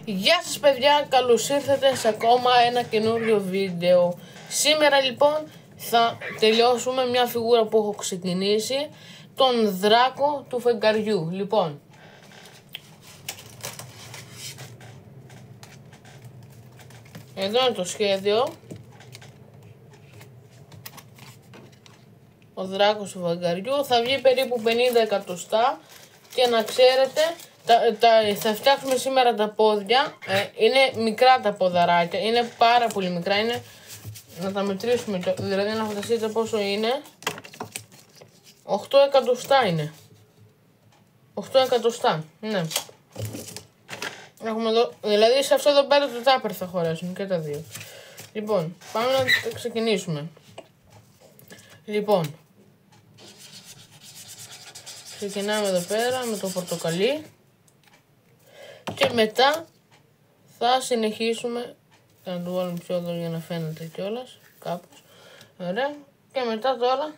Γεια σας παιδιά, καλώς ήρθατε σε ακόμα ένα καινούριο βίντεο. Σήμερα λοιπόν θα τελειώσουμε μια φιγούρα που έχω ξεκινήσει, τον δράκο του φεγγαριού. Λοιπόν, εδώ είναι το σχέδιο. Ο δράκος του φεγγαριού θα βγει περίπου 50 εκατοστά και να ξέρετε θα φτιάξουμε σήμερα τα πόδια. Είναι μικρά τα ποδαράκια, είναι πάρα πολύ μικρά, είναι να τα μετρήσουμε, δηλαδή να φανταστείτε πόσο είναι. 8 εκατοστά είναι. 8 εκατοστά, ναι. Έχουμε εδώ, δηλαδή σε αυτό εδώ πέρα το τάπερ θα χωρέσουν και τα δύο. Λοιπόν, πάμε να ξεκινήσουμε. Λοιπόν, ξεκινάμε εδώ πέρα με το πορτοκαλί και μετά θα συνεχίσουμε. Θα το βάλουμε πιο εδώ για να φαίνεται κιόλας κάπως. Ωραία. Και μετά τώρα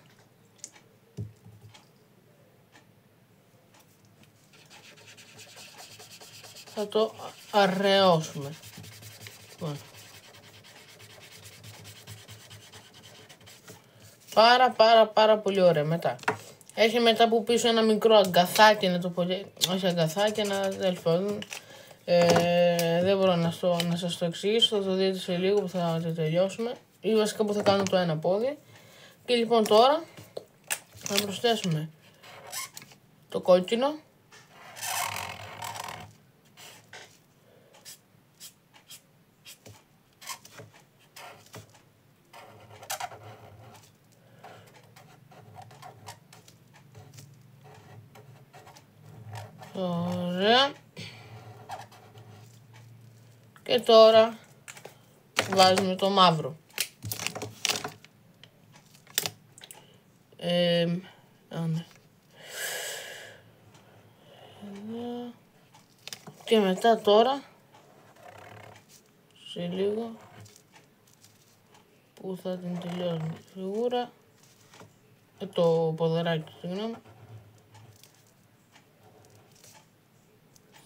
θα το αρρεώσουμε. Λοιπόν, πάρα πολύ ωραία. Μετά έχει μετά από πίσω ένα μικρό αγκαθάκι, να το πω, όχι αγκαθάκι, ένα τέλος πάντων. Δεν μπορώ να σας το εξηγήσω, θα το δείτε σε λίγο που θα το τελειώσουμε ή βασικά που θα κάνω το ένα πόδι. Και λοιπόν τώρα θα προσθέσουμε το κόκκινο, ωραία. Και τώρα βάζουμε το μαύρο. Ναι. Και μετά τώρα, σε λίγο, που θα την τελειώσουμε τη φιγούρα, το ποδαράκι, συγγνώμη,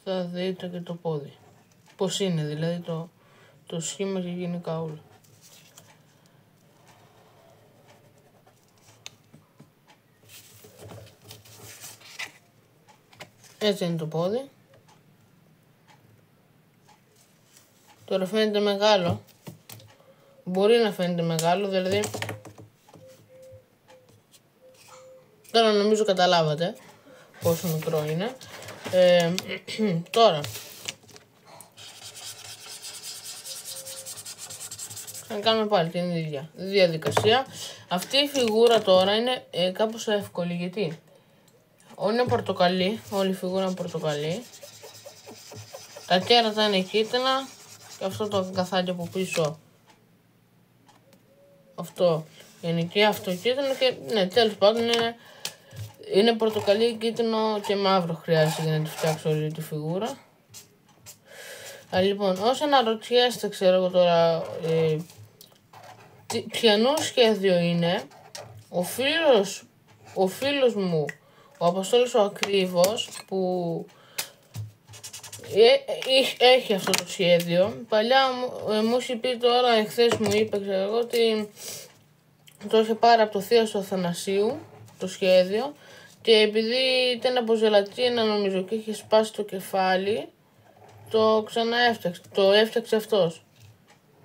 θα δείτε και το πόδι. Πώς είναι δηλαδή το σχήμα και γενικά όλο. Έτσι είναι το πόδι. Τώρα φαίνεται μεγάλο. Μπορεί να φαίνεται μεγάλο, δηλαδή τώρα νομίζω καταλάβατε πόσο μικρό είναι. Τώρα θα κάνουμε πάλι την ίδια διαδικασία. Αυτή η φιγούρα τώρα είναι κάπως εύκολη, γιατί είναι πορτοκαλί, όλη η φιγούρα είναι πορτοκαλί. Τα κέρατα είναι κίτρινα και αυτό το καθάκι από πίσω, αυτό είναι και αυτό κίτρινο και ναι, τέλος πάντων είναι πορτοκαλί, κίτρινο και μαύρο χρειάζεται για να τη φτιάξω όλη τη φιγούρα. Λοιπόν, όσο αναρωτιέστε, ξέρω εγώ τώρα, ποιανού σχέδιο είναι, ο φίλος μου, ο Αποστόλης ο Ακρίβος, που έχει αυτό το σχέδιο. Παλιά μου είχε πει, τώρα εχθές μου είπε, ξέρω εγώ, ότι το είχε πάρει από το θείο του Αθανασίου το σχέδιο και επειδή ήταν από ζελατίνα νομίζω και είχε σπάσει το κεφάλι, το ξανά έφτιαξε, το έφτιαξε αυτός.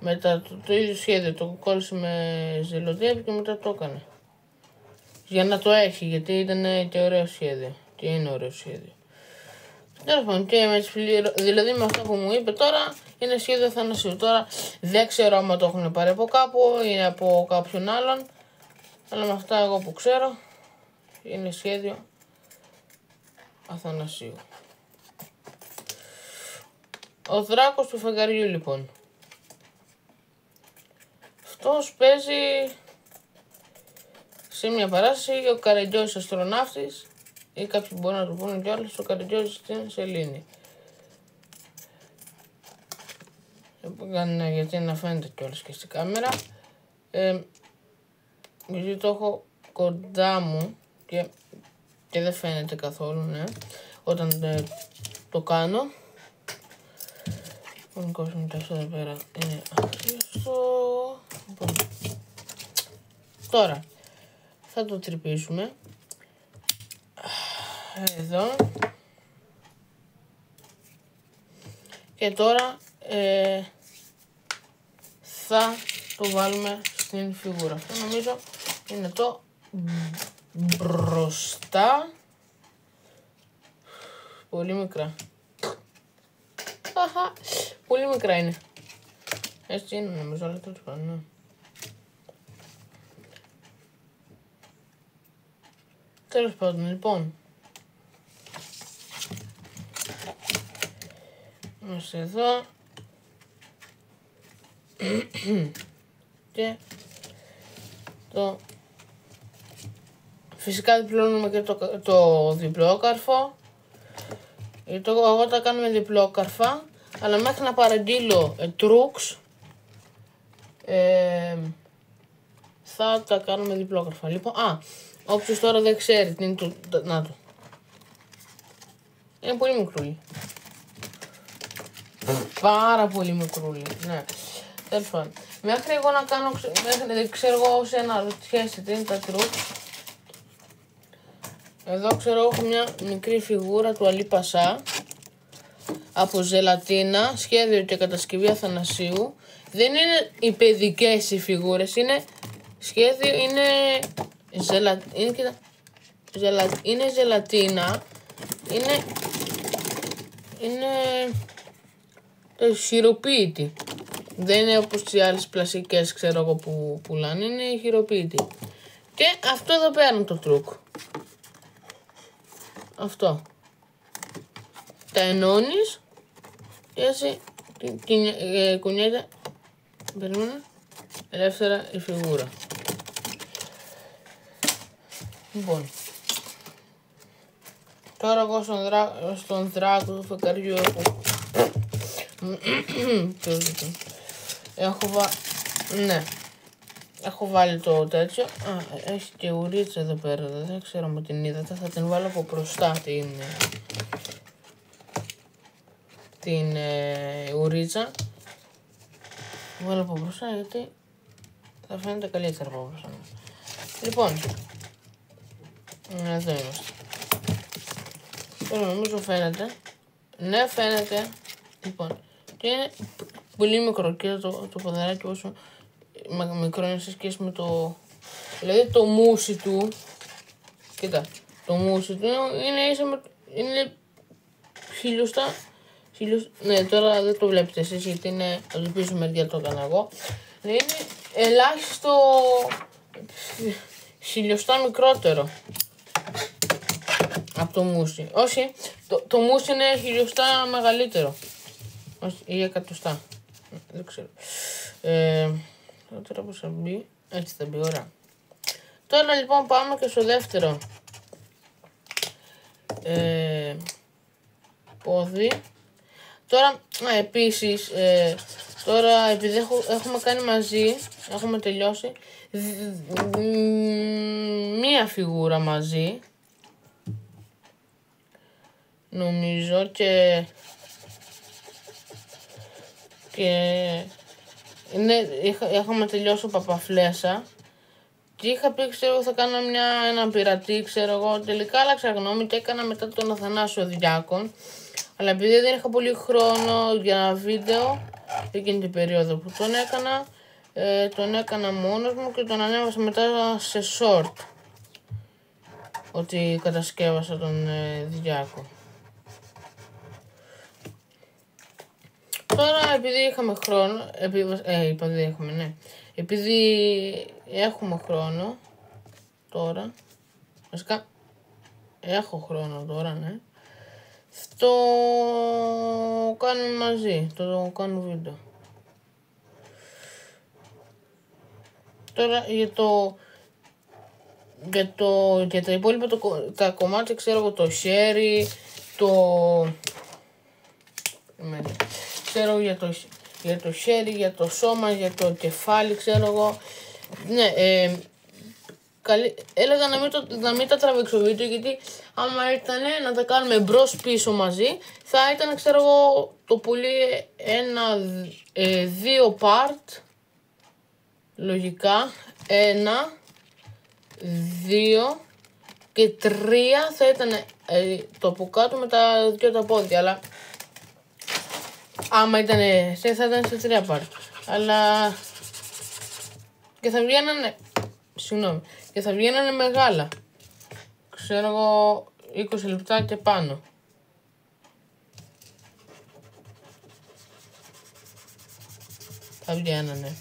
Μετά το ίδιο σχέδιο, το κόλλησε με ζελοτέπι και μετά το έκανε. Για να το έχει, γιατί ήταν και ωραίο σχέδιο. Και είναι ωραίο σχέδιο. Τέλος πάντων, και δηλαδή με αυτό που μου είπε τώρα είναι σχέδιο Αθανασίου. Τώρα δεν ξέρω άμα το έχουν πάρει από κάπου ή από κάποιον άλλον, αλλά με αυτά εγώ που ξέρω είναι σχέδιο Αθανασίου. Ο δράκος του φεγγαριού λοιπόν. Αυτός παίζει σε μια παράσταση ο Καρατζιόζης αστροναύτης, ή κάποιοι μπορούν να το πούνε κιόλας ο Καρατζιόζης στην σελήνη. Γιατί να φαίνεται κιόλας και στην κάμερα. Γιατί το έχω κοντά μου και δεν φαίνεται καθόλου, ναι, όταν το κάνω. Φωνικός μου αυτό εδώ πέρα είναι αχρίαστο. Λοιπόν, τώρα θα το τρυπήσουμε εδώ και τώρα θα το βάλουμε στην φιγούρα. Αυτό νομίζω είναι το μπροστά. Πολύ μικρά. Πολύ μικρά είναι. Έτσι είναι νομίζω, αλλά τέλος πάντων. Τέλος πάντων, λοιπόν. Είμαστε εδώ. Και φυσικά διπλώνουμε και το διπλό καρφό. Εγώ τα κάνουμε διπλό καρφά, αλλά μέχρι να παραγγείλω τρούξ θα τα κάνουμε διπλό καρφά. Λοιπόν, όποιος τώρα δεν ξέρει τι είναι να το. Είναι πολύ μικρούλι. Πάρα πολύ μικρούλι, ναι. Τέλος πάντων. Μέχρι εγώ να κάνω, δεν ξέρω εγώ όσοι αναρωτιέσαι τι είναι τα τρούξ. Εδώ ξέρω έχω μια μικρή φιγούρα του Αλή Πασά από ζελατίνα, σχέδιο και κατασκευή Αθανασίου. Δεν είναι οι παιδικές οι φιγούρες, είναι σχέδιο, είναι ζελατίνα, είναι χειροποίητη. Δεν είναι όπως οι άλλες πλαστικές ξέρω εγώ που πουλάνε, είναι χειροποίητη. Και αυτό εδώ πέρα είναι το τρούκ. Αυτό. Τα ενώνεις και έτσι κουνιέται, περίμενα, ελεύθερα η φιγούρα. Λοιπόν, τώρα εγώ στον δράκο του φεκαριού έχω βάλει το τέτοιο. Έχει και ουρίτσα εδώ πέρα, δεν ξέρω αν την είδατε, θα την βάλω από μπροστά την ουρίτσα. Βάλω από μπροστά γιατί θα φαίνεται καλύτερα από μπροστά. Λοιπόν, εδώ είμαστε. Τώρα νομίζω φαίνεται. Ναι, φαίνεται. Λοιπόν, και είναι πολύ μικρό. Κοίτα το ποδαράκι όσο μικρό είναι σε σχέση με το... Δηλαδή το μουσι του. Κοίτα, το μουσι του είναι χιλιοστά. Ναι, τώρα δεν το βλέπετε εσείς γιατί είναι από την πίσω μεριά το έκανα εγώ. Είναι ελάχιστο χιλιοστά μικρότερο από το μουσι. Όχι, το μουσι είναι χιλιοστά μεγαλύτερο. Όχι, ή εκατοστά. Δεν ξέρω. Τώρα πώς θα μπει. Έτσι θα μπει, ωραία. Τώρα λοιπόν πάμε και στο δεύτερο πόδι. Τώρα επίσης, τώρα επειδή έχουμε κάνει μαζί, έχουμε τελειώσει μία φιγούρα μαζί, νομίζω, και είχαμε τελειώσει Παπαφλέσσα και είχα πει, ξέρω, θα κάνω έναν πειρατή, ξέρω εγώ, τελικά άλλαξα γνώμη και έκανα μετά τον Αθανάσιο Διάκον. Αλλά επειδή δεν είχα πολύ χρόνο για ένα βίντεο εκείνη την περίοδο που τον έκανα μόνος μου και τον ανέβασα μετά σε short ότι κατασκεύασα τον Διάκο. Τώρα επειδή είχαμε χρόνο, επειδή έχουμε χρόνο τώρα, βασικά έχω χρόνο τώρα, ναι. Το κάνουμε μαζί, το κάνω βίντεο. Τώρα για τα υπόλοιπα τα κομμάτια ξέρω εγώ, το χέρι, ξέρω για το χέρι, για το σώμα, για το κεφάλι, ξέρω εγώ. Ναι, έλεγα να μην τα τραβήξω βίντεο, γιατί άμα ήταν να τα κάνουμε μπρος πίσω μαζί, θα ήταν, ξέρω εγώ, το πολύ δύο part, λογικά, 1, 2 και 3 θα ήταν το από κάτω με τα δυο τα πόδια, αλλά άμα ήταν θα ήταν σε 3 part, αλλά και θα βγαίνανε, και θα βγαίνανε μεγάλα, ξέρω εγώ, 20 λεπτά και πάνω. Θα βγαίνανε.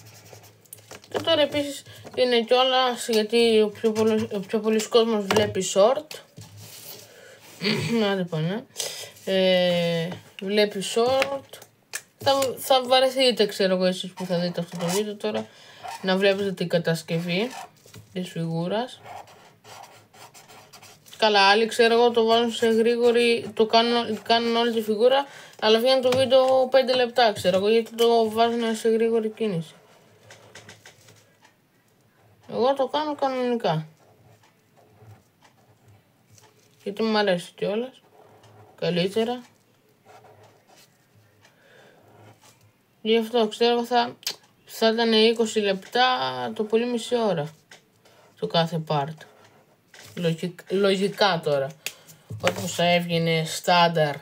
Και τώρα επίσης είναι κιόλας, γιατί ο πιο πολλής κόσμος βλέπει short. Να λοιπόν, βλέπει short. Θα βαρεθείτε, ξέρω εγώ, εσείς που θα δείτε αυτό το βίντεο τώρα, να βλέπετε την κατασκευή της φιγούρας. Καλά, άλλοι, ξέρω εγώ, το βάλουν σε γρήγορη, κάνουν όλη τη φιγούρα, αλλά βγαίνει το βίντεο 5 λεπτά, ξέρω εγώ, γιατί το βάζουν σε γρήγορη κίνηση. Εγώ το κάνω κανονικά, γιατί μου αρέσει κιόλας, καλύτερα. Γι' αυτό, ξέρω, θα ήταν 20 λεπτά, το πολύ μισή ώρα, το κάθε part. Λογικά τώρα, όπως θα έβγαινε στάνταρ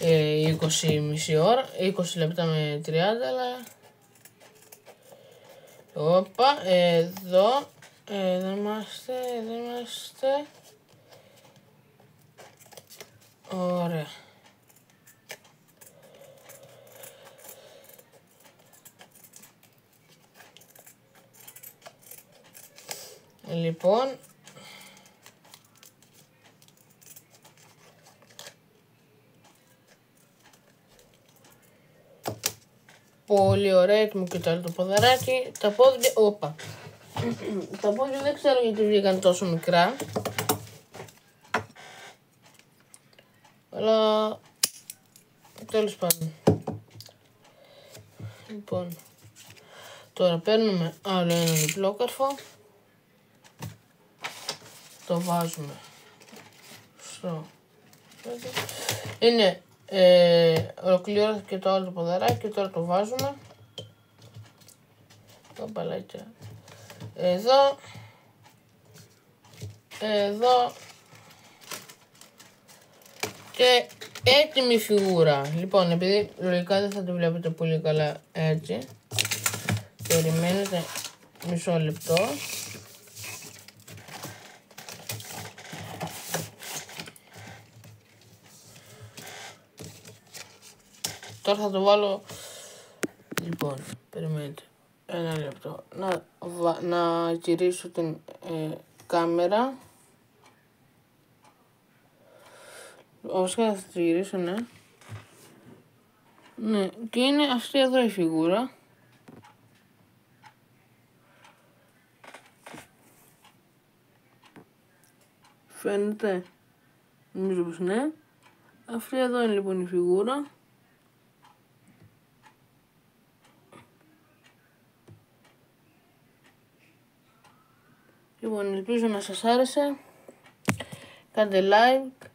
20 μισή ώρα, 20 λεπτά με 30, αλλά όπα, εδώ είμαστε, ωραία. Λοιπόν, πολύ ωραία, έτοιμο και το ποδαράκι, τα πόδια, τα πόδια δεν ξέρω γιατί βγήκαν τόσο μικρά, αλλά τέλος πάντων. Λοιπόν, τώρα παίρνουμε άλλο ένα διπλό καρφό, το βάζουμε στο, είναι ολοκληρώθηκε το άλλο το ποδαράκι και τώρα το βάζουμε το μπαλάκι εδώ, και έτοιμη φιγούρα. Λοιπόν, επειδή λογικά δεν θα τη βλέπετε πολύ καλά έτσι, περιμένετε μισό λεπτό. Τώρα θα το βάλω, λοιπόν, περιμένετε ένα λεπτό, να γυρίσω την κάμερα. Βασικά θα τη γυρίσω, ναι. Ναι, και είναι αυτή εδώ η φιγούρα. Φαίνεται, νομίζω πως ναι. Αυτή εδώ είναι λοιπόν η φιγούρα. Λοιπόν, ελπίζω να σας άρεσε. Κάντε like,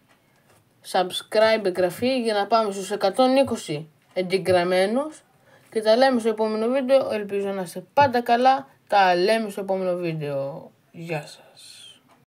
subscribe, εγγραφή για να πάμε στους 120 εγγεγραμμένους. Και τα λέμε στο επόμενο βίντεο. Ελπίζω να είστε πάντα καλά. Τα λέμε στο επόμενο βίντεο. Γεια σας.